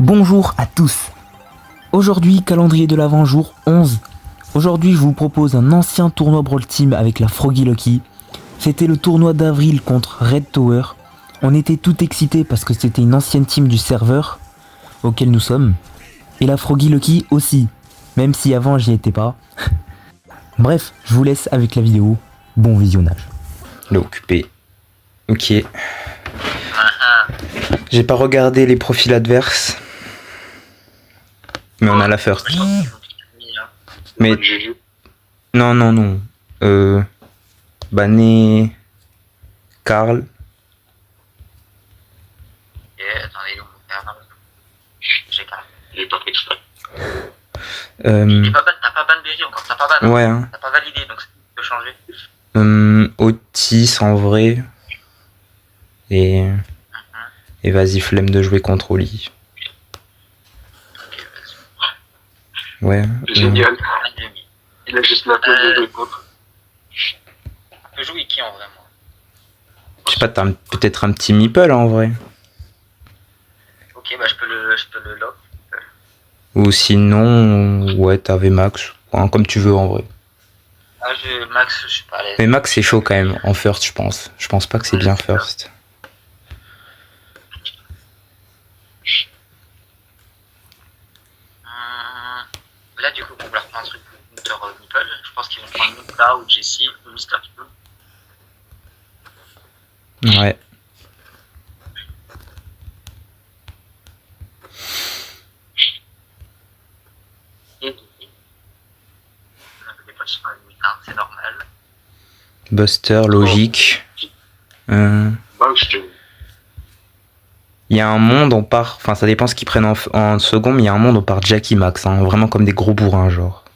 Bonjour à tous. Aujourd'hui, calendrier de l'Avent jour 11. Aujourd'hui, je vous propose un ancien tournoi Brawl Team avec la Froggy Lucky. C'était le tournoi d'avril contre Red Tower. On était tout excités parce que c'était une ancienne team du serveur auquel nous sommes. Et la Froggy Lucky aussi, même si avant j'y étais pas. Bref, je vous laisse avec la vidéo. Bon visionnage. Il est occupé. Ok. J'ai pas regardé les profils adverses. Mais on a la first. Mais. Non. Banné. Karl. Attendez, on va faire. J'ai Karl. J'ai pas fait exprès. T'as pas ban BG encore, t'as pas ban. Ouais, hein. T'as pas validé, donc ça peut changer. Otis en vrai. Et vas-y, flemme de jouer contre Oli. Ouais. Génial. Il a juste la peine de jouer contre. Tu peux jouer qui en vrai, moi? Je sais pas, t'as peut-être un petit meeple en vrai. Ok, bah je peux le lock. Ou sinon, ouais, t'avais Max. Enfin, comme tu veux en vrai. Ah, Max, je suis pas à l'aise. Mais Max c'est chaud quand même en first, je pense. Je pense pas que c'est bien first. Là, du coup, on va leur prendre un truc Hunter Nipple. Je pense qu'ils vont prendre Nipla ou Jessie ou Mister Nipple. Ouais. C'est normal. Buster, logique. Il y a un monde, on part. Enfin, ça dépend ce qu'ils prennent en second, mais il y a un monde, on part Jackie Max. Hein, vraiment comme des gros bourrins, genre.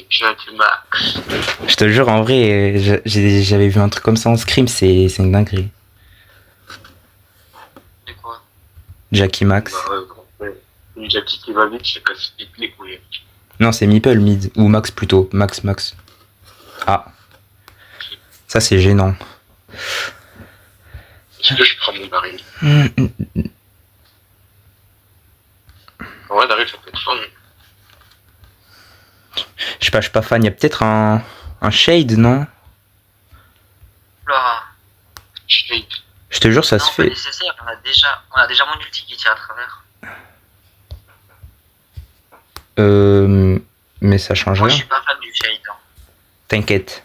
Jackie Max. Je te jure, en vrai, j'avais vu un truc comme ça en scrim, c'est une dinguerie. De quoi? Jackie Max. Une Jackie qui va vite, c'est casse les couilles. Non, c'est Meeple mid. Ou Max plutôt. Max. Ah. Ça, c'est gênant. Est-ce que je prends mon baril? Ouais, d'arriver, ça peut être fun. Je sais pas, je suis pas fan. Il y a peut-être un shade, non? Laura. Shade. Je te jure, ça Non, se pas fait. nécessaire, on a déjà mon ulti qui tire à travers. Mais ça change Moi, je rien. suis pas fan du shade. Hein. T'inquiète.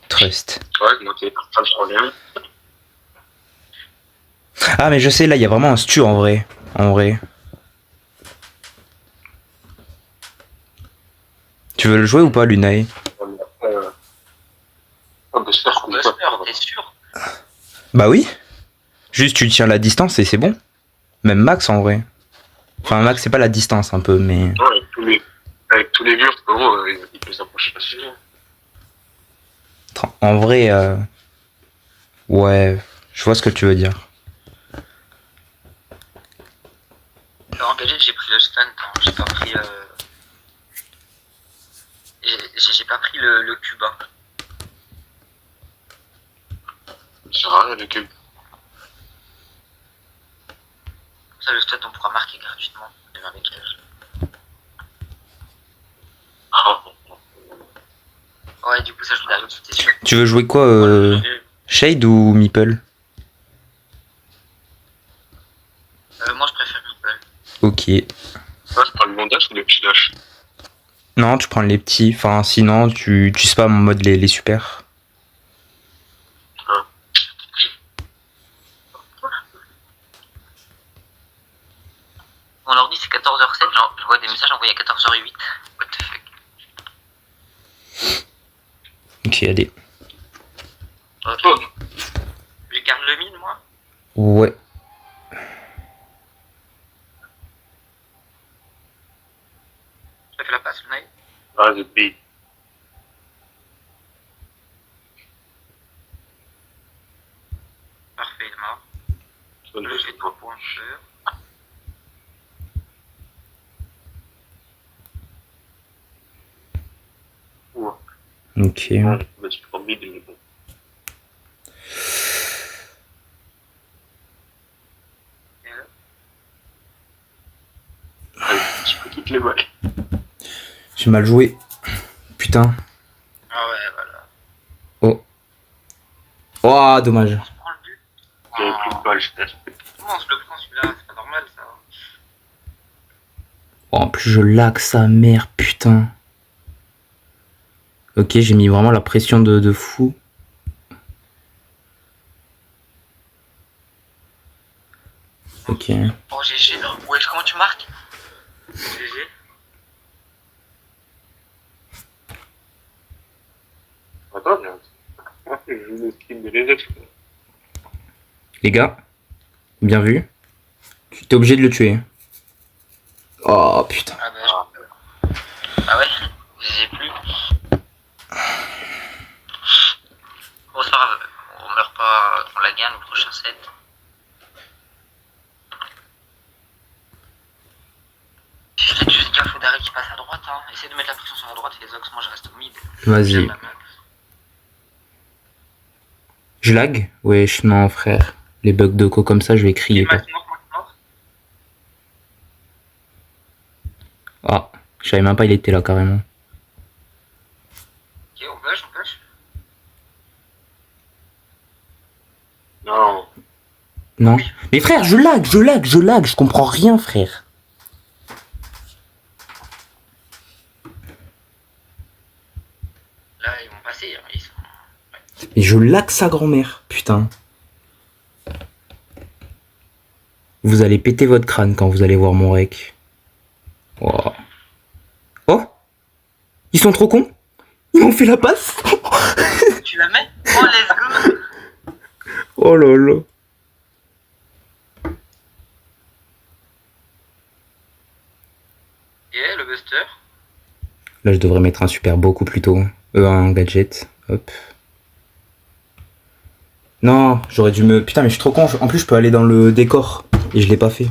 Trust. Ouais, moi, t'es pas de problème. Ah, mais je sais, là, il y a vraiment un stu en vrai. Tu veux le jouer ou pas, Lunae? Buster, t'es sûr? Bah oui. Juste, tu tiens la distance et c'est bon. Même Max en vrai. Enfin, Max, c'est pas la distance un peu, mais. Non, avec tous les vieux, frérot, il peut s'approcher facilement. En vrai, ouais, je vois ce que tu veux dire. En BG, j'ai pris le stun, hein. J'ai pas pris j'ai pas pris le cube. Hein. C'est rare, le cube. Comme ça, le stun, on pourra marquer gratuitement les marécages. Ouais, du coup, ça joue derrière, c'était sûr. Tu veux jouer quoi, Shade ou Meeple? Moi, je préfère Meeple. Ok. Ouais, je prends le long dash ou le petit dash? Non, tu prends les petits. Enfin, sinon, tu spams en mode les super. Mon ordi, c'est 14h07. Je vois des messages envoyés à 14h08. What the fuck? Ok, allez. Ok. Je garde le mid, moi. Ouais. Je fais la passe, le night. Ah, the beat. Parfait, il est mort. Je fais 3 points de feu. Ok. Bah, tu prends mid, mais bon. toutes les balles. J'ai mal joué. Putain. Ah ouais, voilà. Oh. Oh, dommage. On se prend le but. J'avais plus de balles, j'étais. Comment on se le prend celui-là? C'est pas normal ça. Oh, en plus, je lag sa mère, putain. Ok, j'ai mis vraiment la pression de fou. Ok. Oh GG. Wesh, comment tu marques? GG. Attends, je joue le skin de les autres. Les gars, bien vu. Tu t'es obligé de le tuer. Oh, putain. Ah bah, ah ouais, j'ai plus. Bon, c'est pas grave, on meurt pas, on la gagne au prochain set. Faites juste gaffe au Darek qui passe à droite, hein. Essayez de mettre la pression sur la droite et les Ox, moi je reste au mid. Vas-y. Je lag? Wesh, non, frère. Les bugs de co comme ça, je vais crier. Quoi. Ah, je savais même pas il était là carrément. Ok, on push. Non. Non. Mais frère, je lag, je comprends rien, frère. Là, ils vont passer, hein. Ils sont... Et je lag sa grand-mère, putain. Vous allez péter votre crâne quand vous allez voir mon rec. Oh. Oh, ils sont trop cons. Ils m'ont fait la passe. Tu la mets? Oh, let's go. Oh là là. Et le buster. Là, je devrais mettre un super beaucoup plus tôt. Un gadget. Hop. Non, j'aurais dû me... Putain, mais je suis trop con. En plus, je peux aller dans le décor. Et je l'ai pas fait.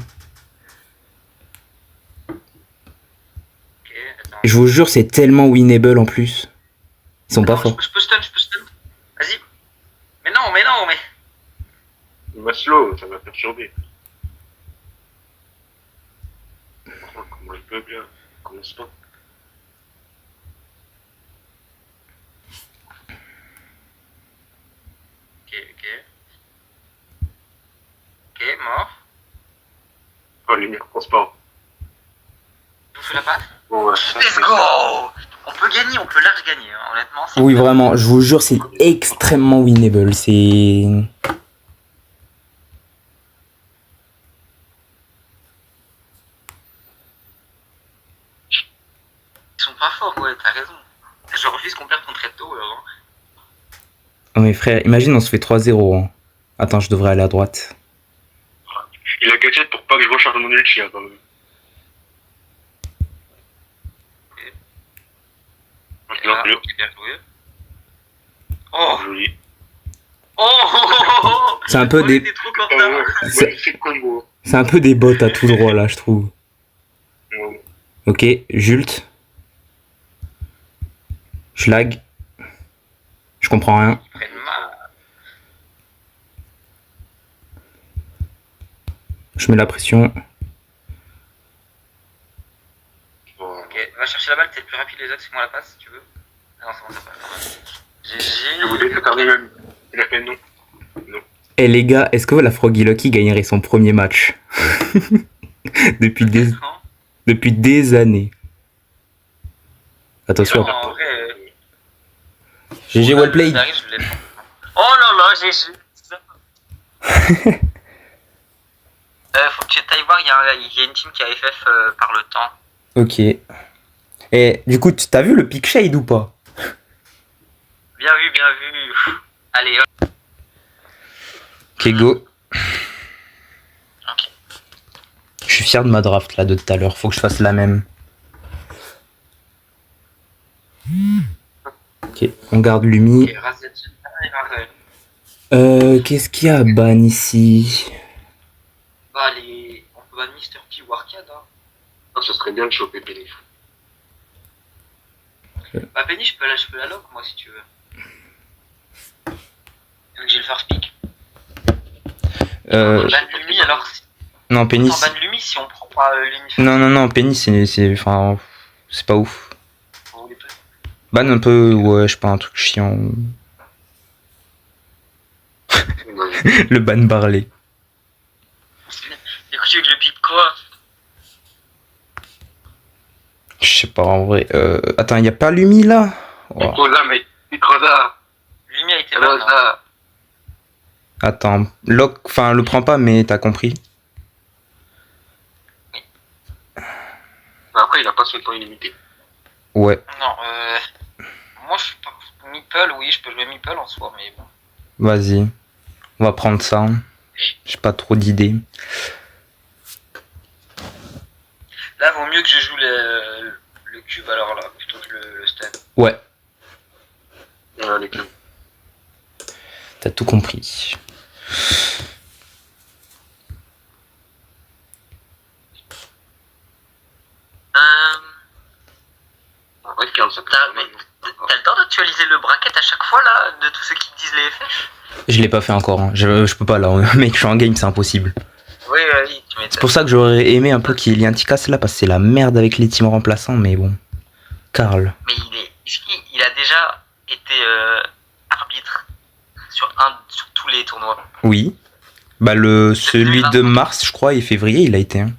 Ok, attends. Je vous jure, c'est tellement winnable en plus. Ils sont pas forts. Je peux stun. Vas-y. Mais non. Il m'a slow, ça m'a perturbé. Oh, comment il peut bien. Commence pas. Ok, mort. Oh, lumière transparente. Je vous fais la patte. Bon, ouais. Let's go. On peut gagner, on peut large gagner, hein. Honnêtement. Oui, vraiment, je vous jure, c'est extrêmement winnable. C'est... Ils sont pas forts, ouais, t'as raison. Je refuse qu'on perde contre Eto, alors. Oh mais frère, imagine on se fait 3-0. Hein. Attends, je devrais aller à droite. Il a gadget pour pas que je recharge mon ulti, hein, quand même. Maintenant, Bien joué. Oh. joli. Oh. C'est un peu On des... était trop contents. Magnifique combo. C'est un peu des bots à tout droit là, je trouve. Ouais. Ok, Jult. Je lag. Je comprends rien. Ils prennent mal. Je mets la pression. Ok, va chercher la balle, t'es le plus rapide les autres, c'est moi la passe si tu veux. Ah non, c'est bon, ça passe. GG. Je voulais t'attarder même. Il a fait non. Eh les gars, est-ce que la Froggy Lucky gagnerait son premier match? Depuis des années. Attention. Non, en vrai, GG well played. Oh là là, GG. Faut que tu ailles voir, il y a une team qui a FF par le temps. Ok. Et du coup, t'as vu le pick shade ou pas? Bien vu. Allez, hop. Ok, go. Ok. Je suis fier de ma draft là de tout à l'heure. Faut que je fasse la même. Ok, on garde Lumi. Ok, Razet. Qu'est-ce qu'il y a à ban ici? Bah, on peut ban Mr. P ou Arcade, hein. Ah, ça serait bien de choper Penny. Bah, Penny, je peux la lock, moi, si tu veux. Vu que j'ai le first pick. Ban Lumi, alors. Non, Penny. On ban Lumi si on prend pas Lumi. Non, Penny, enfin, c'est pas ouf. Vous voulez pas. Ban un peu, ouais, je sais pas, un truc chiant. Le ban Barley. Du coup, tu veux que je pique quoi? Je sais pas, en vrai. Attends, y a pas Lumi là? Oh. Microsa, mec. Microsa. Lumi a été ban. Hein. Microsa. Attends, Locke, enfin, le prends pas, mais t'as compris. Après, il a pas son temps illimité. Ouais, Non, moi je suis pas. Meeple, oui, je peux jouer Meeple en soi, mais bon. vas-y. On va prendre ça. J'ai pas trop d'idées. Là, vaut mieux que je joue le cube alors là, plutôt que le stun. Ouais, Voilà, les clubs. t'as tout compris. En vrai, 45 T'as le temps d'actualiser le bracket à chaque fois là, de tous ceux qui disent les FF? Je l'ai pas fait encore. Hein. Je peux pas là. Mec, je suis en game, c'est impossible. Oui, oui, tu C'est m'étonnes. pour ça que j'aurais aimé un peu qu'il y ait un petit casse là, parce que c'est la merde avec les teams remplaçants, mais bon. Karl. Mais est-ce qu'il a déjà été arbitre sur tous les tournois? Oui. Bah celui de mars, je crois, et février, il a été. Hein.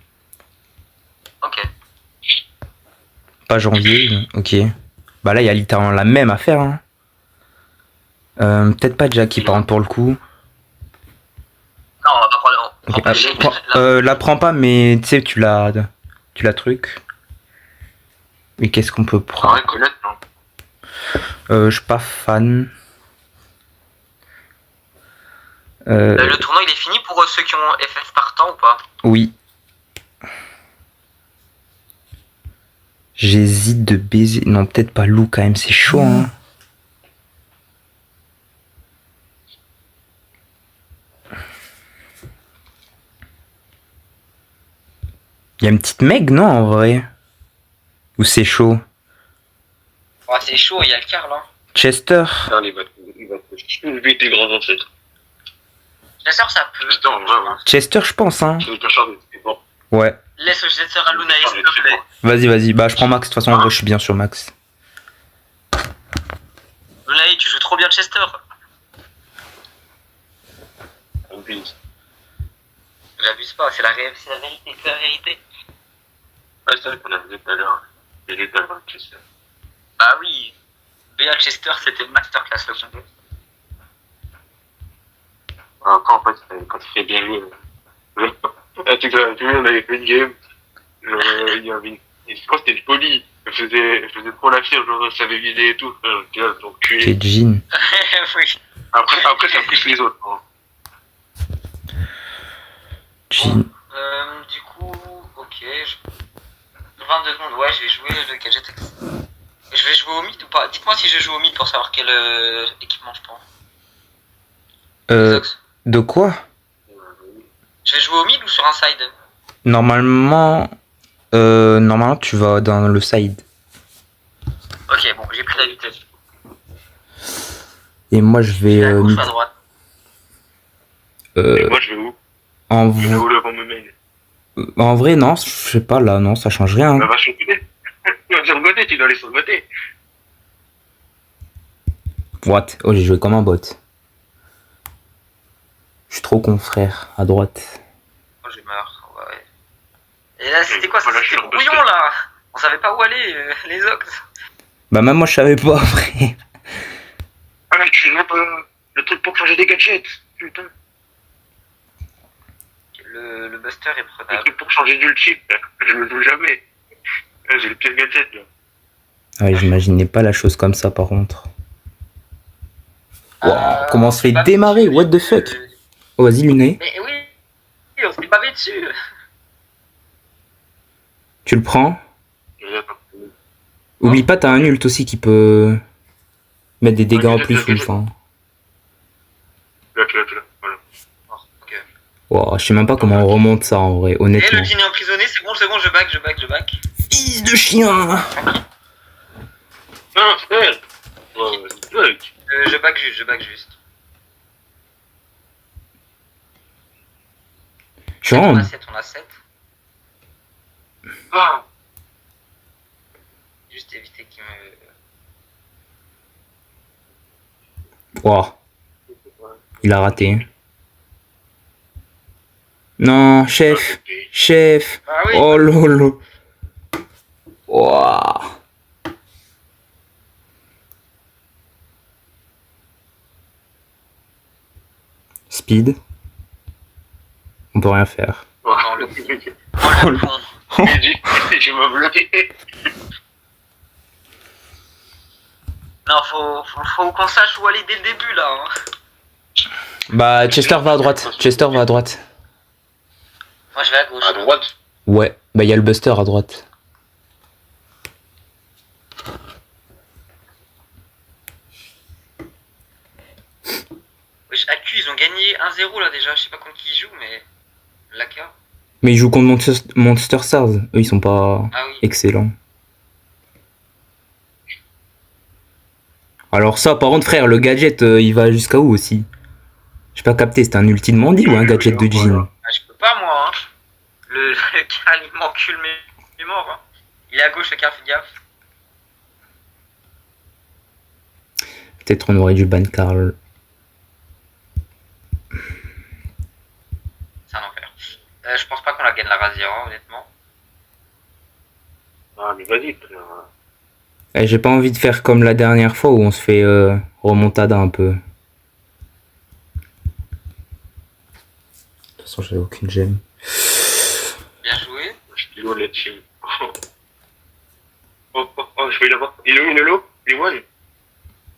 Ok. Pas janvier, ok. Bah là, il y a littéralement la même affaire. Hein. Peut-être pas Jackie, par contre, pour le coup. Non, on va pas prendre. Okay. La prends pas, mais tu sais, tu la truc. Mais qu'est-ce qu'on peut En prendre? vrai, Colette, non. Je suis pas fan. Le tournoi il est fini pour ceux qui ont FF partant ou pas? Oui. J'hésite de baiser. Non, peut-être pas Lou quand même, c'est chaud. Hein. Il y a une petite Meg, non, en vrai? Ou c'est chaud? Ouais, c'est chaud, il y a le Karl. Hein. Chester? Non, il va tuer tes grands ancêtres. Chester, ça peut. Putain, en vrai, ouais. Chester, je pense, hein. C'est hyper chargé, c'est bon. Ouais. Laisse le Chester à Luna, s'il te plaît. Vas-y. Bah, je prends Max. De toute façon, en vrai, je suis bien sur Max. Luna, tu joues trop bien Chester. J'abuse pas, c'est la vérité, c'est la vérité. Ouais, c'est vrai qu'on a vu tout à l'heure. Il est tellement Chester. Bah oui, BA Chester, c'était masterclass le combo. Après, en fait, quand il fait bien jouer. Tu vois, on avait fait une game. Il y avait je crois que c'était une poli. Elle faisait trop la fière, genre, ça avait visé et tout. Donc, Ok, Jean. Oui. Après, ça pousse les autres. Hein. Jean. Du coup, ok. 22 secondes, ouais, je vais jouer le gadget. Je vais jouer au mid ou pas? Dites-moi si je joue au mid pour savoir quel équipement je prends. Zox. De quoi? Je vais jouer au mid ou sur un side? Normalement, tu vas dans le side. Ok, bon, j'ai pris la vitesse. Et moi, je vais. À gauche ou à droite? Et moi, je vais où? En, Je vais où le me mail? en vrai, non, je sais pas là, non, ça change rien. Bah, va sur le côté. Sur le côté, tu dois aller sur le côté. What? Oh, j'ai joué comme un bot. Je suis trop con, frère, à droite. Oh, j'ai meurs, ouais. Et là, c'était quoi ça? Voilà, je suis C'était en brouillon basket. là! On savait pas où aller, les Zox. Bah, même moi, je savais pas, après. Ah, mais tu joues pas le truc pour changer des gadgets. Putain. Le Buster est Le prenable. truc pour changer d'ulti. Je le joue jamais. J'ai le pire gadget, là. Ouais, j'imaginais pas la chose comme ça, par contre. Wow, comment on se fait pas démarrer? dessus, What the fuck? Oh, vas-y, Luné. Mais oui, on s'est pavé dessus. Tu le prends? Oublie pas, t'as un ult aussi qui peut mettre des dégâts en plus ou enfin. Là, voilà. Oh, ok. Wow, je sais même pas comment on remonte ça en vrai, Et honnêtement. le dîner emprisonné, c'est bon, je back. Fils de chien! Non, frère. Ouais. Je back juste. Je suis On vraiment... a 7, on a 7. Ah, Juste éviter qu'il me... Wow. Il a raté. Non, chef. Chef. Ah oui. Oh lolo. Wow. Speed. On peut rien faire. Non, le Oh le con. Je me bloqué. Non, faut qu'on sache où aller dès le début là. Hein. Bah, Chester va à droite. Chester va à droite. Moi je vais à gauche. À droite. Ouais. Bah, il y a le Buster à droite. Wesh, AQ, ils ont gagné 1-0 là déjà. Je sais pas contre qui ils jouent, mais. Laka. Mais ils jouent contre Monster Stars. Eux, ils sont pas Ah oui. excellents. Alors ça, par contre, frère, le gadget, il va jusqu'à où aussi? J'ai pas capté, c'était un ulti de Mandy ou un gadget de Jean? Ah, je peux pas moi. Hein. Le Karl il m'encule mes morts. Hein. Il est à gauche le Karl, fais gaffe. Peut-être on aurait dû ban Karl. C'est un enfer. Je pense pas qu'on la gagne la Razira, honnêtement. Ah, mais vas-y, frère. Eh, j'ai pas envie de faire comme la dernière fois où on se fait remontada un peu. De toute façon, j'avais aucune gemme. Bien joué. Je suis low là-dessus. Oh, je vais l'avoir. Il est où, Nolo? Il est one.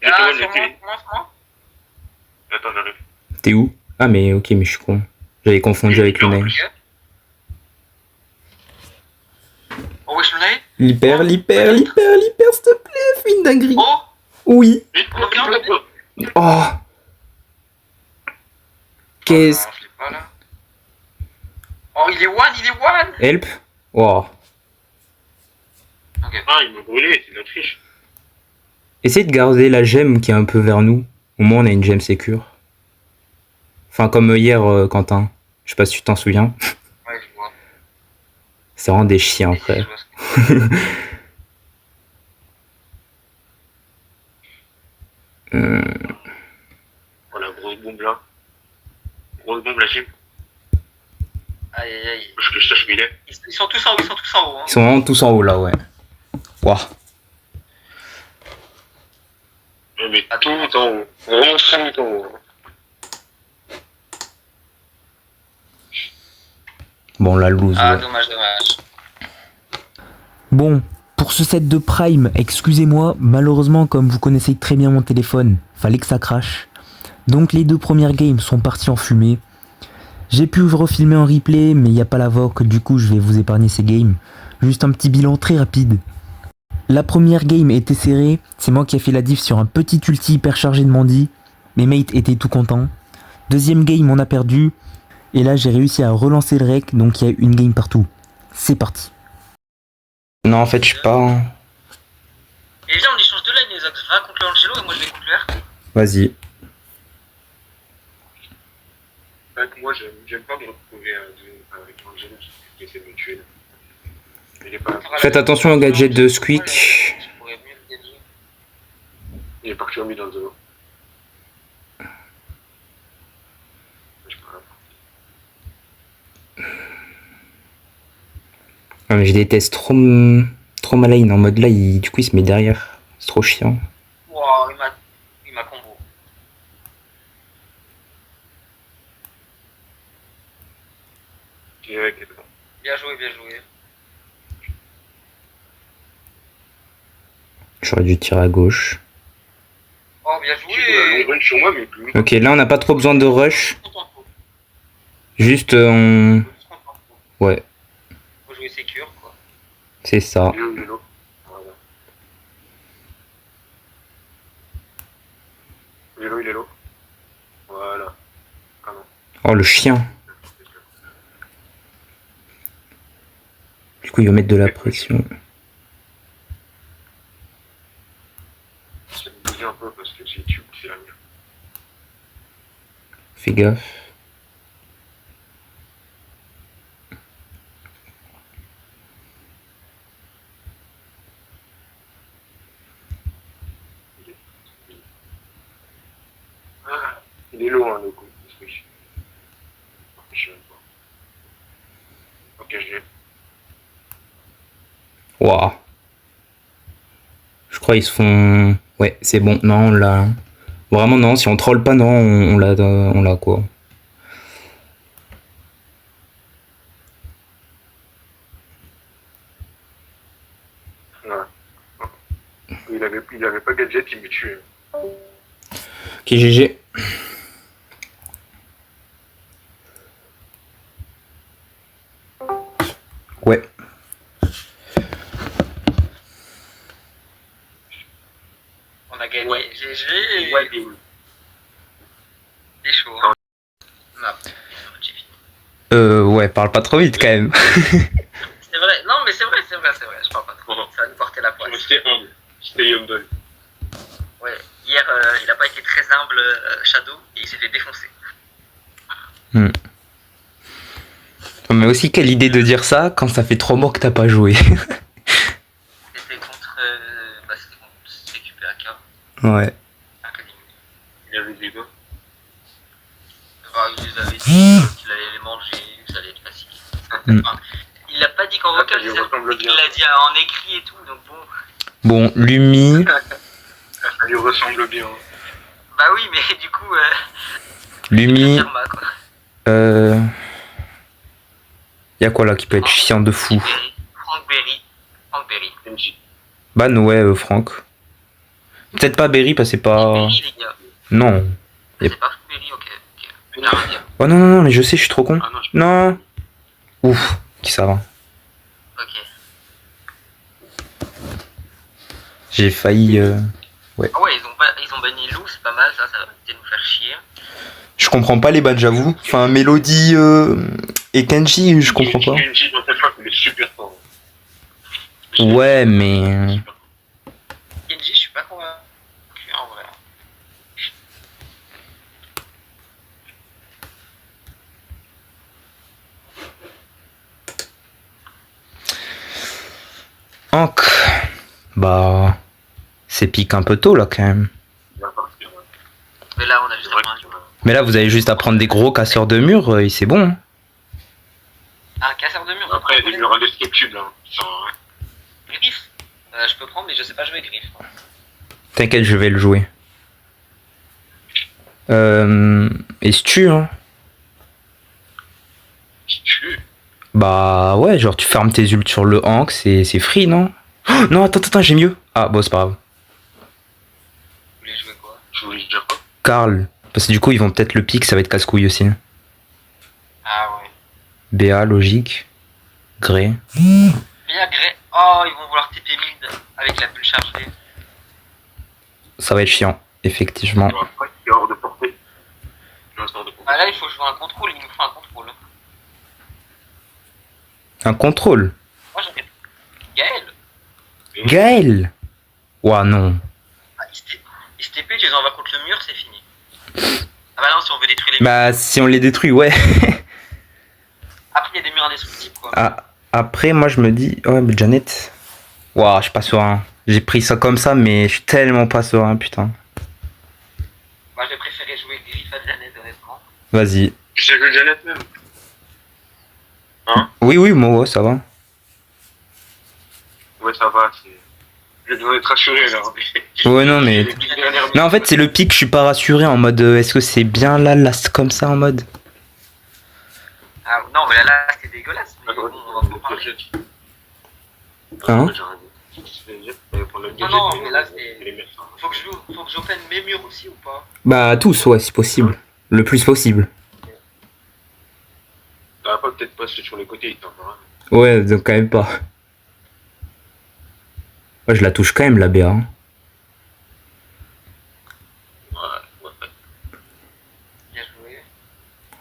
Ah, one, sur moi. Attends, j'arrive. T'es où? Ah, mais ok, mais je suis con. J'avais confondu avec Lunay. Oh, wesh, Lunay. L'hyper, s'il te plaît, fais une dinguerie. Oh, Oui. on a bien. Oh. Qu'est-ce... Non, je l'ai pas là. Oh, il est one. Help. Oh. Ah, il m'a brûlé, c'est de la triche. Essayez de garder la gemme qui est un peu vers nous. Au moins, on a une gemme sécure. Enfin, comme hier, Quentin. Je sais pas si tu t'en souviens. Ouais, je vois. C'est vraiment des chiens, Et frère. je vois ce que- Oh, la grosse bombe là. Grosse bombe, la gym. Aïe, aïe, aïe. Parce que je sache où il est. Ils sont tous en haut, Hein. Ils sont vraiment tous en haut, là, ouais. Waouh. Mais tout en haut. Vraiment tout en haut. Bon, la loose, Ah, ouais. dommage. Bon, pour ce set de Prime, excusez-moi, malheureusement, comme vous connaissez très bien mon téléphone, fallait que ça crache. Donc les 2 premières games sont parties en fumée. J'ai pu refilmer en replay, mais il n'y a pas la VOC, du coup je vais vous épargner ces games. Juste un petit bilan très rapide. La première game était serrée, c'est moi qui ai fait la diff sur un petit ulti hyper chargé de Mandy. Mes mates étaient tout contents. Deuxième game, on a perdu. Et là j'ai réussi à relancer le rec, donc il y a une game partout. C'est parti. Non, en fait, je suis pas... Et viens, on échange de lane, les axes. Va contre l'Angelo et moi je vais contre le RT. Vas-y. Moi, j'aime pas me retrouver avec Angelo qui essaie de me tuer. Il est pas. Faites attention au gadget de Squeak. Je pourrais mieux le gagner. Il est parti en milieu dans le zone. Non, mais je déteste trop ma lane. En mode là, du coup, il se met derrière. C'est trop chiant. Wow, il m'a combo. Bien joué. J'aurais dû tirer à gauche. Oh, bien On joué. run sur moi, mais plus. Ok, là, on n'a pas trop besoin de rush. Juste, on... Ouais, Faut jouer sécure, quoi. c'est ça. Voilà. Vélo, il est low. Voilà. Ah non. Oh, le chien. Du coup, il va mettre de la pression. Je vais me bouger un peu parce que j'ai tube, c'est la mieux. Fais gaffe. Il est loin, le coup. Ce truc. Je sais même pas. Ok, je l'ai. Waouh. Je crois qu'ils se font... Ouais, c'est bon. Non, on l'a... Vraiment, non. Si on troll pas, non, on l'a quoi. Ouais. Il avait pas gadget, il me tuait. Ok, GG. Ouais. On a gagné. Ouais. GG. Ouais, Bing. C'est chaud. Hein. Non, j'ai fini. Ouais, parle pas trop vite quand même. C'est vrai. Non, mais c'est vrai. Je parle pas trop. Ça va nous porter la poisse. C'était humble. C'était humble. Ouais. Hier, il a pas été très humble, Shadow, et il s'est fait défoncer. Mais aussi, quelle idée de dire ça quand ça fait 3 mois que t'as pas joué. C'était contre. C'était contre CQPAK. Ouais. Academy. Il avait des gars. Enfin, il les avait dit qu'il allait les manger, que ça allait être facile. Enfin, il l'a pas dit qu'en vocal, ça lui ressemble il bien. l'a dit en écrit et tout, donc bon. Bon, Lumi. Ça lui ressemble bien. Bah oui, mais du coup, Lumi. Firma, quoi. Y'a quoi là qui peut être chiant de fou? Franck Berry. NJ. Ban, ouais, Franck. Peut-être pas Berry parce que c'est pas. Berry, les gars. Non. C'est pas Berry, ok. J'ai rien à dire. Oh non, non, non, mais je sais, je suis trop con. Ah non, je... Non. Ouf, qui ça va. Ok. J'ai failli. Ah ouais, ils ont banni Lou, c'est pas mal, ça va peut-être nous faire chier. Je comprends pas les bans, j'avoue. Enfin, Mélodie et Kenji, je comprends pas. NJ dans cette fois, il est super fort. Ouais, mais. Kenji, je suis pas convaincu en vrai. Hank. Bah. C'est pique un peu tôt là quand même. Il va partir. Mais là, on a juste C'est vrai un que tu vois. Mais là, vous avez juste à prendre des gros casseurs de murs et c'est bon. Hein. un casseur de mur. Après, il y a des murs indestructibles. Hein. Griff. Je peux prendre, mais je sais pas jouer Griff. T'inquiète, je vais le jouer. Et Stu, hein. Qui tue. Bah ouais, genre tu fermes tes ults sur le Hank, c'est free, non? Oh, non, attends, j'ai mieux. Ah, bon, c'est pas grave. Vous voulez jouer quoi? Je voulais dire quoi? Karl. Parce que du coup, ils vont peut-être le pick, ça va être casse-couille aussi. Ah ouais. BA, logique. Grey. Bien Grey. Oh, ils vont vouloir TP mid avec la bulle chargée. Ça va être chiant, effectivement. Après, il est hors de portée. Il est hors de portée. Ah là, il faut jouer un contrôle, il nous faut un contrôle. Un contrôle. Moi j'aurais. Gaël. Gaël. Ouah, non. Ah, il se TP, tu les envoies contre le mur, c'est fini. Ah bah non, si on veut détruire les murs. Bah, si on les détruit, ouais. Après, il y a des murs indestructibles quoi. Ah, après, moi, je me dis... Ouais, mais Janet... Ouah, je suis pas serein. J'ai pris ça comme ça, mais je suis tellement pas serein, putain. Moi j'ai préféré jouer Griff à Janet, honnêtement. Vas-y. J'ai vu Janet même. Hein? Oui, moi, ouais, ça va. Ouais, ça va. Je dois être rassuré là. Ouais, non, mais... Les 10 dernières Non, en fait, c'est le pic, je suis pas rassuré en mode... est-ce que c'est bien là, comme ça, en mode... Ah non, mais là c'était dégueulasse. Mais bon, on va pas parler. Hein? Non, non, mais là c'est. Faut que j'open mes murs aussi ou pas? Bah, tous, ouais, si possible. Le plus possible. Ça va pas peut-être passer sur les côtés, il t'en aura. Ouais, donc quand même pas. Ouais, je la touche quand même, la BA. Hein. Ouais. Bien joué.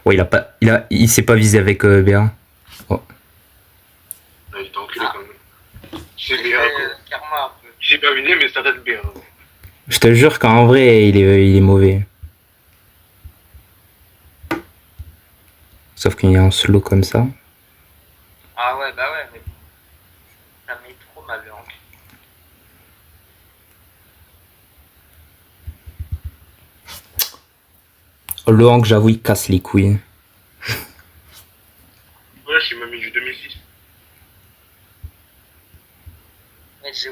Ouais, il s'est pas visé avec BA. Oh. Il t'a enculé quand même. C'est J'ai bien. fait karma un peu. Il s'est pas miné, mais ça reste bien. Je te jure qu'en vrai, il est mauvais. Sauf qu'il y a un slow comme ça. Ah ouais, bah ouais, mais bon. Ça met trop ma langue. Le Hank, j'avoue, il casse les couilles. Ouais, j'ai même mis du 2006.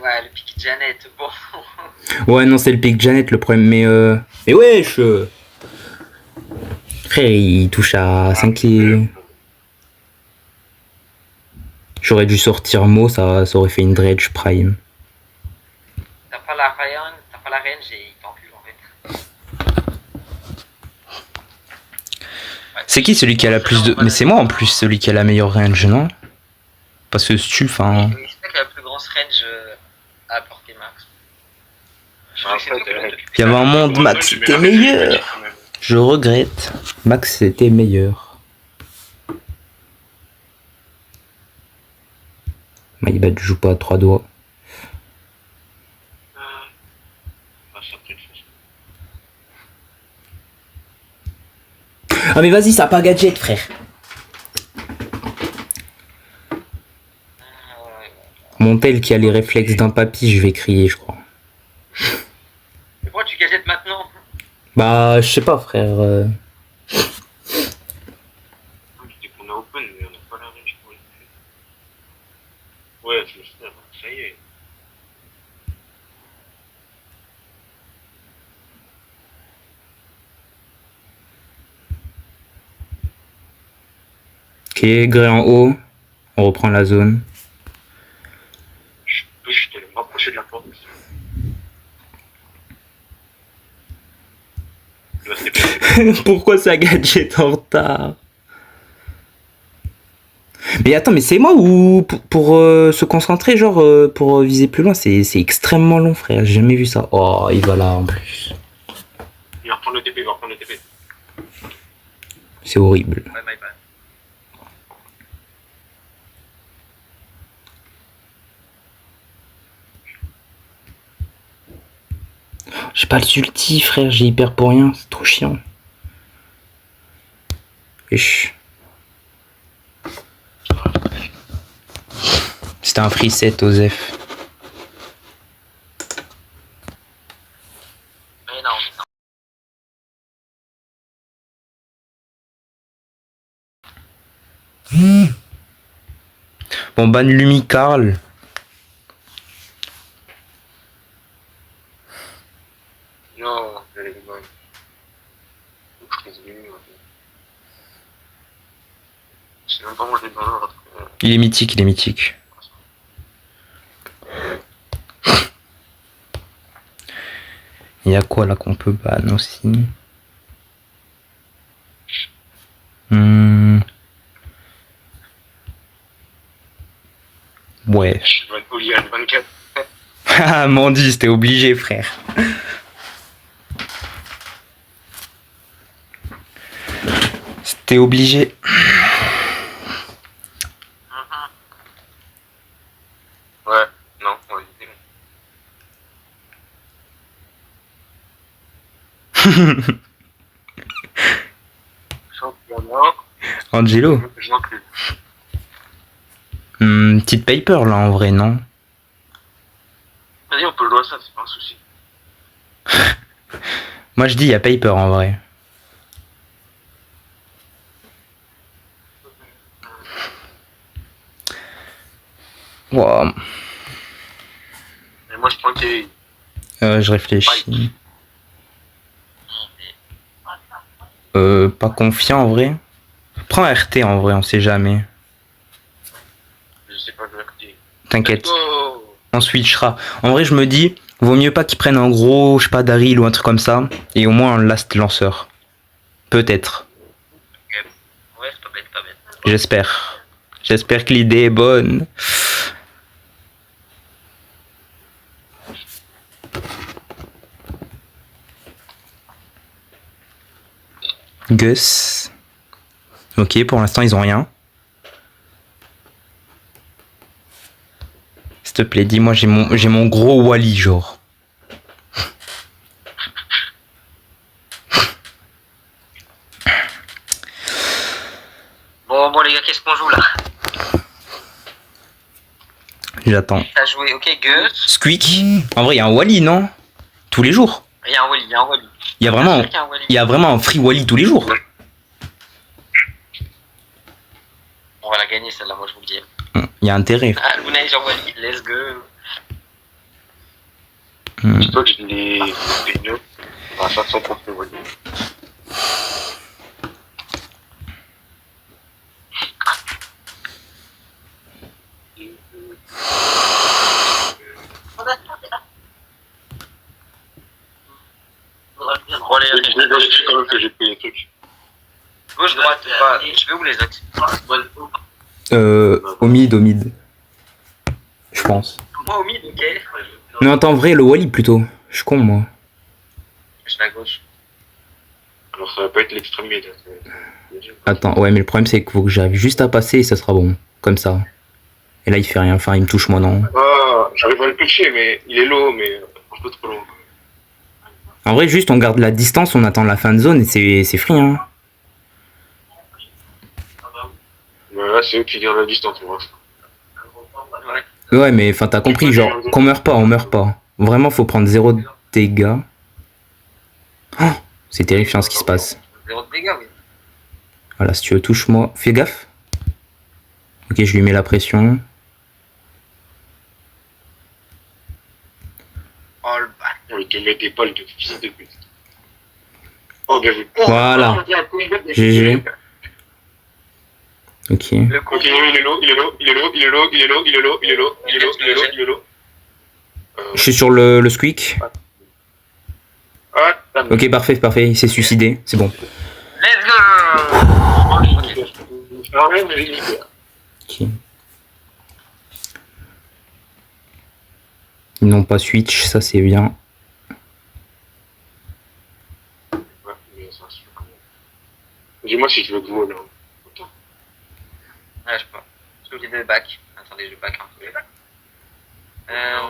Ouais, le pic Janet, bon. Ouais, non, c'est le pic Janet le problème, mais wesh frère, il touche à 5 et... J'aurais dû sortir Mo, ça aurait fait une dredge prime. T'as pas la range et il t'encule en fait. C'est qui celui qui a la plus de... Mais c'est moi en plus celui qui a la meilleure range, non? Parce que Stu, enfin... Oui, c'est toi qui a la plus grosse range à apporter Max. Je crois En que c'est toi qui fait, l'as depuis. Il y avait un monde, Max c'était meilleur. Je regrette. Max c'était meilleur. Maïba, tu joues pas à 3 doigts. Ah mais vas-y, ça a pas gadget, frère. Mon tel qui a les réflexes d'un papy, je vais crier, je crois. Mais pourquoi tu gadgettes maintenant? Bah, je sais pas, frère. Je dis qu'on a open, mais on n'a pas la range pour le faire. Ouais, je le sais, ça y est. Ok, gré en haut. On reprend la zone. Je peux jeter le rapprocher de la porte. Il va se dépêcher. Pourquoi ça gadget en retard? Mais attends, mais c'est moi ou pour se concentrer, genre pour viser plus loin, c'est extrêmement long, frère. J'ai jamais vu ça. Oh, il va là en plus. Il va reprendre le TP, il va reprendre le TP. C'est horrible. Ouais, my bad. J'ai pas le ulti, frère. J'ai hyper pour rien. C'est trop chiant. Wesh. C'était un free set, Osef. Mais non, mais non. Bon, ban Lumi Karl. Non, elle est bonne. Je les ai mis, je sais même pas moi je l'ai dans l'ordre. Il est mythique, il est mythique. Il y a quoi là qu'on peut ban aussi? Ouais. Je dois être poli à 24. Ah, Mandy, c'était obligé, frère. C'était obligé. Ouais, non, on va éviter. Championnat. Angelo. Je n'en plus. Petite paper là en vrai, non? Vas-y, on peut le jouer à ça, c'est pas un souci. Moi je dis il y a paper en vrai. Wow. Et moi je prends Kevin. Je réfléchis. Pas confiant en vrai. Prends RT en vrai, on sait jamais. Je sais pas de l'activer. T'inquiète, Oh, on switchera. En vrai, je me dis, vaut mieux pas qu'ils prennent un gros, je sais pas, Daryl ou un truc comme ça, et au moins un last lanceur. Peut-être. Ouais, c'est pas bête, pas bête. J'espère. J'espère que l'idée est bonne. Gus. Ok, pour l'instant, ils ont rien. S'il te plaît, dis-moi, j'ai mon gros Wally, genre. Bon, les gars, qu'est-ce qu'on joue là? J'attends. T'as joué, ok, Gus. Squeak. En vrai, il y a un Wally, non? Tous les jours. Il y a un Wally, il y a un Wally. Il y a vraiment, Il y a un Wally. il y a vraiment un free Wally tous les jours. On va la gagner celle-là, moi je vous le dis. Il y a intérêt. Ah, Luna est sur Wally, let's go. Je crois que je l'ai une à 500 contre le Wally. Bon, allez, Je vais vérifier quand même que j'ai pris les trucs. gauche, droite, pas. Je vais où les autres? Au mid. Je pense. Moi au mid, ok. Non, attends, vrai, le Wally plutôt. Je suis con, moi. Je vais à gauche. Alors ça va pas être l'extrême mid. Attends, ouais, mais le problème, c'est qu'il faut que j'arrive juste à passer et ça sera bon. Comme ça. Et là, il fait rien. Enfin, il me touche, moi, non. Ah, j'arrive à le toucher, mais il est low, mais un peu trop loin. En vrai, juste, on garde la distance, on attend la fin de zone et c'est free, hein. Mais là, c'est eux qui gardent la distance, moi. Ouais. Ouais, mais enfin, t'as compris, genre, qu'on meurt pas, on meurt pas. Vraiment, faut prendre 0 dégâts. Oh, c'est terrifiant ce qui se passe. 0 de dégâts, oui. Voilà, si tu veux, touche-moi. Fais gaffe. Ok, je lui mets la pression. Oh le bat. On te met des balles de fils de pute. Oh, bien vu. Voilà. GG. Ok. Le coup. Ok, il est low, il est low, il est low, il est low, il est low, il est low, il est low, il est low, il est low, il est low. Je suis sur le squeak. Ah, t'as Ok, parfait, il s'est suicidé. C'est bon. Let's go. Non, mais il est Ok. Ils n'ont pas switch, ça c'est bien. Dis-moi si tu veux que vous, là. Ouais, je peux. Je suis obligé de back. Attendez, je back un peu.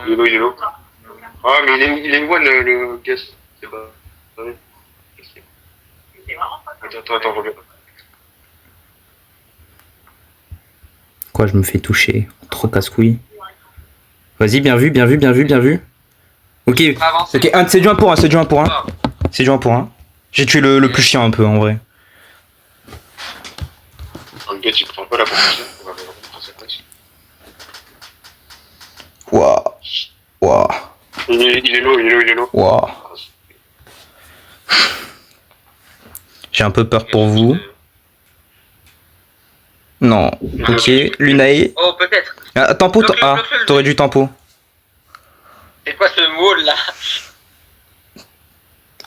Il est low, il est low. Ah, mais il est one, le guess. C'est pas. Attends, reviens. Quoi, je me fais toucher. Trop casse-couille. Vas-y, bien vu. Ok, Avance. ok, c'est du 1 pour 1, c'est du 1 pour 1. C'est du 1 pour 1. J'ai tué le plus chiant un peu en vrai. Le gars, il prend pas la position. On va voir comment ça passe. Waouh. Il est low. Waouh. J'ai un peu peur pour vous. Non. Ok, Lunae. Oh, peut-être. Ah, tempo, t'aurais du tempo. C'est quoi ce wall là?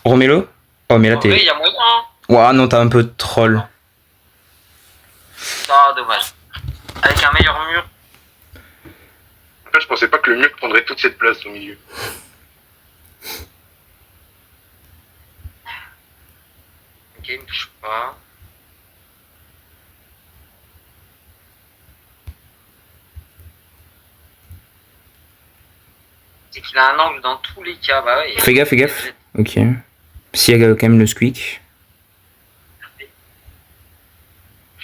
Remets-le. Oh, mais là Oui, il t'es. y a moyen. Hein. Waouh, non, t'as un peu de troll. Ah, dommage. Avec un meilleur mur. En fait, je pensais pas que le mur prendrait toute cette place au milieu. Ok, il me touche pas. C'est qu'il a un angle dans tous les cas. Bah ouais. Fais gaffe. Ok. S'il y a quand même le squeak.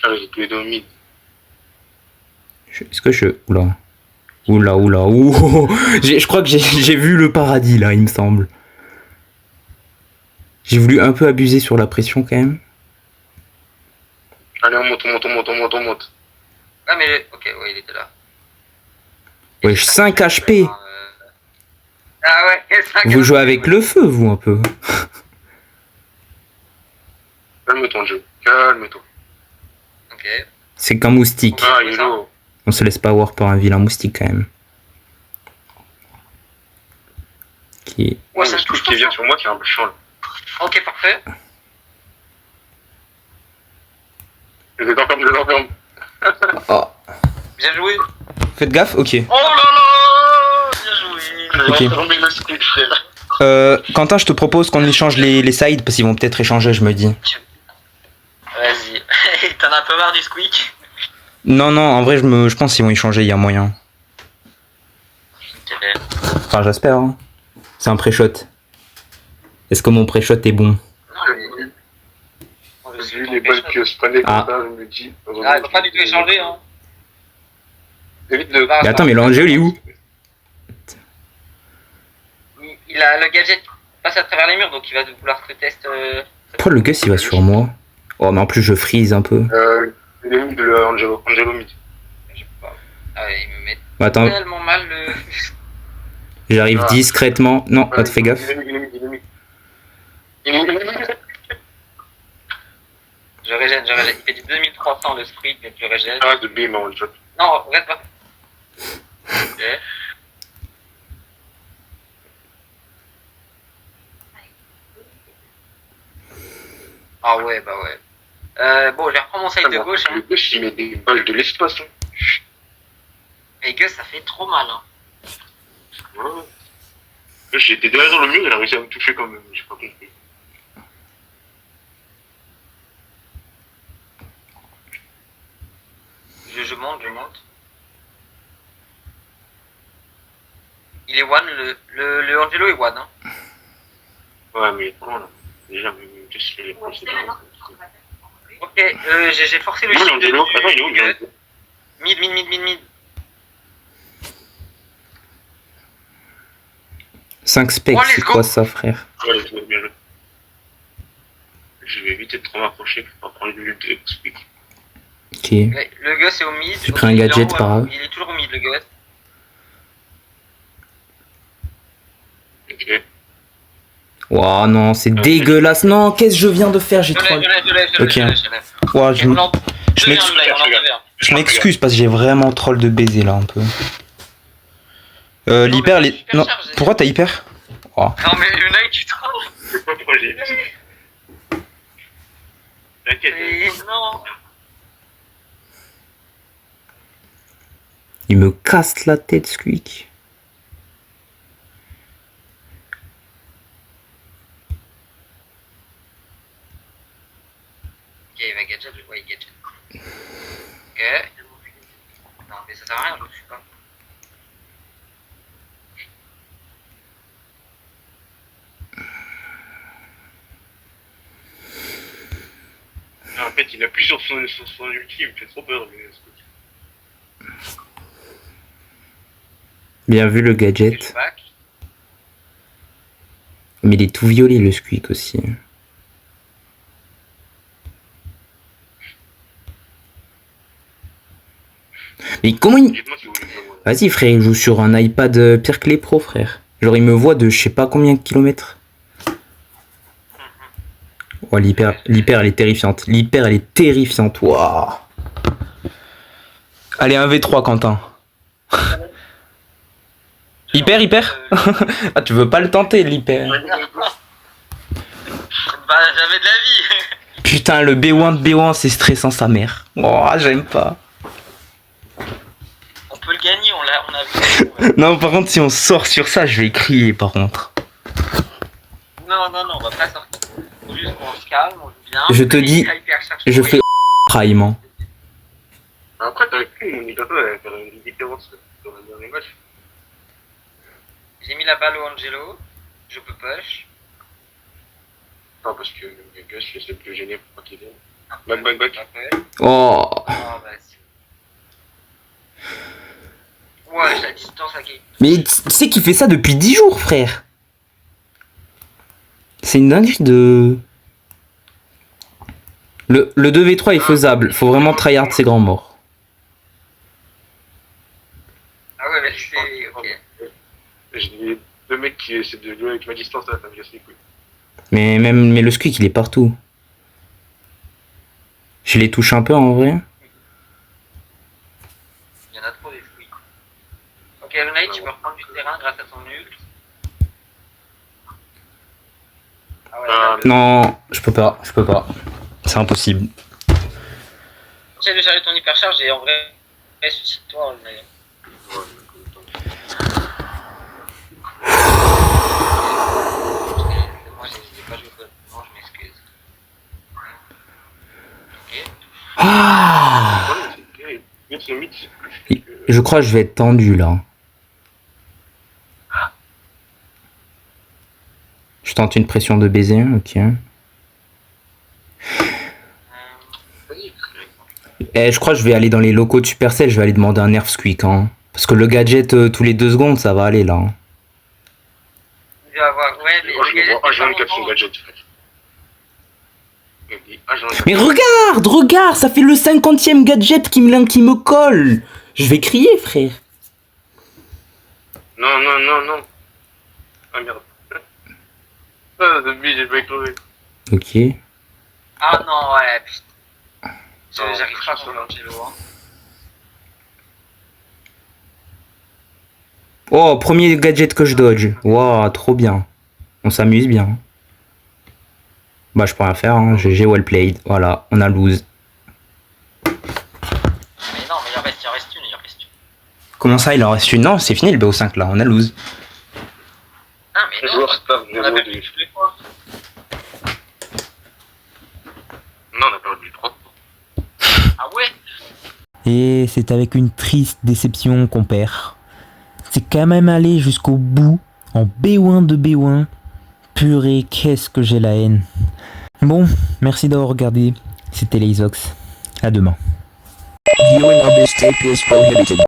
Ah, j'ai tous les deux au mid. Est-ce que je. Oula. Ouh. Je crois que j'ai vu le paradis là, il me semble. J'ai voulu un peu abuser sur la pression quand même. Allez, on monte. Ah, mais. Ok, ouais, il était là. Ouais, 5 HP. Ah ouais, 5 Vous jouez avec le feu, vous, un peu. Calme ton jeu. Calme-toi. Ok. C'est qu'un moustique. Ah, il est low. On se laisse pas avoir par un vilain moustique quand même. Qui... Ouais, Ça ça se se touche qui pas. vient sur moi qui est un peu chiant là. Ok, parfait. Je les enferme. Oh. Bien joué. Faites gaffe, ok. Oh là là. Bien joué. Je Ok. vais enfermer le split, frère. Quentin, je te propose qu'on échange les sides parce qu'ils vont peut-être échanger, je me dis. Vas-y. T'en as un peu marre du squeak? Non, en vrai, je pense qu'ils vont échanger, il y a moyen. Ok. Enfin, j'espère. Hein. C'est un pré-shot. Est-ce que mon pré-shot est bon? J'ai vu les balles que se prenaient comme Ah. ça, je me dis. Ah, il faut pas du tout échanger, hein. Évite de. Mais attends, mais l'Angel, il est où? Il a le gadget. passe à travers les murs, donc il va vouloir que test. Pourquoi le Gus il va sur moi? Oh, mais en plus je freeze un peu. Il est mid le Angelo mid. Je sais pas. Ah ouais, il me met Attends, tellement mal le. j'arrive Ah. discrètement. Non, fais gaffe. Il est mid. Il est mid. Je régène. Il fait du 2300 le sprint, mais je régène. Arrête de B, mon shot. Non, regarde pas. Ok. Ah ouais, bah ouais. Bon, je vais reprendre mon side de gauche. Le Hein. gauche, il met des balles de l'espace. Hein. Et Gus, ça fait trop mal. Hein. Ouais. J'étais derrière dans le mur, il a réussi à me toucher quand même. J'ai pas compris. Je monte. Il est one, le Angelo est one. Hein. Ouais, mais comment là? Déjà, juste les précédents. Ok, j'ai forcé le Non, shield Angelo, attends, il est où du Gus. Angelo Mid. 5 specs, Oh, let's c'est go. quoi ça, frère? Ouais, il est bien joué. Je vais éviter de trop m'approcher pour pas prendre une lutte explique. Ok. Ouais, le Gus est au mid. J'ai donc pris un il est gadget en haut, par là. Il est toujours au mid, le Gus. Ok. Ouah, non, c'est dégueulasse. Non, qu'est-ce que je viens de faire? J'ai Je troll. l'ai. Ok. Ouah, je m'excuse parce que j'ai vraiment troll de baiser là un peu. L'hyper, mais je suis super non. chargé. Pourquoi t'as hyper? Oh. Non, mais Unite, tu te rends. C'est pas pourquoi j'ai. T'inquiète. Non. Il me casse la tête, Squeak. Ok, il va gadget, je vois, il gadget. Ok. Non, mais ça sert à rien, je le suis pas. En fait, il appuie sur son ulti, il me fait trop peur. Mais... Bien vu le Ok, je gadget. back. Mais il est tout violet le Squeak aussi. Mais comment il... Dites-moi si vous voulez savoir. Vas-y frère, il joue sur un iPad pire que les pros frère. Genre il me voit de je sais pas combien de kilomètres. Oh l'hyper elle est terrifiante. L'hyper elle est terrifiante. Waouh. Allez 1v3 Quentin. Hyper Ah tu veux pas le tenter l'hyper. Bah, jamais de la vie. Putain le B1 de B1 c'est stressant sa mère. Oh j'aime pas. On peut le gagner, on a vu. Non par contre si on sort sur ça je vais crier par contre. Non, on va pas sortir. Faut juste qu'on se calme, on joue bien. Je te dis, je fais prime. Hein. Après, t'as vu, Nikato, elle va faire une différence dans le dernier match. J'ai mis la balle au Angelo. Je peux push. Non, parce que le Gus, je sais plus gêné pour qu'il vienne. Back. Après. Oh. Ah, bah, si. Ouais, j'ai la distance à qui. Mais tu sais qu'il fait ça depuis 10 jours, frère. C'est une dinguerie de... Le 2v3 est faisable. Faut vraiment tryhard ses grands morts. Ah ouais, mais c'est... Ok. J'ai deux mecs qui essaient de jouer avec ma distance, là, ça me casse les couilles. Mais le squeak, il est partout. Je les touche un peu en vrai. Il y en a trop des fruits. Ok, Lunite, tu peux reprendre du terrain grâce à ton ult. Ah ouais, regarde. Non, je peux pas. C'est impossible. J'essaie de charger ton hypercharge et en vrai, suicide-toi. Mais... Moi, j'ai pas joué correctement, je m'excuse. Ok. Ah. Ouais, c'est terrible. Même si le mythe, c'est plus que... Je crois que je vais être tendu là. Je tente une pression de baiser, ok. Vas-y, Je crois que je vais aller dans les locaux de Supercell, je vais aller demander un nerf squeak. Hein. Parce que le gadget tous les 2 secondes, ça va aller là. Hein. Tu vas voir. Ouais, mais Oh, le je gadget. vois c'est pas H24 son bon. gadget, frère. Il dit H24. Mais regarde, ça fait le 50e gadget qui me colle. Je vais crier, frère. Non. Ah merde. Ah, depuis, j'ai pas éclairé. Ok. Ah non, ouais, putain. Non, J'arrive pas à je- tomber Angelo. Hein. Oh, premier gadget que je dodge. Wow, trop bien. On s'amuse bien. Bah, je peux rien faire, hein. J'ai well played. Voilà, on a lose. Mais non, mais il en reste une. Comment ça, il en reste une? Non, c'est fini le BO5 là, on a lose. Ah, mais Le non. joueur staff On a 0 perdu de. tous les fois. Non, on a perdu 3. Ah ouais? Et c'est avec une triste déception qu'on perd. C'est quand même allé jusqu'au bout, en B1 de B1. Purée, qu'est-ce que j'ai la haine. Bon, merci d'avoir regardé. C'était les Isox. À demain. Viewing of this tape is prohibited.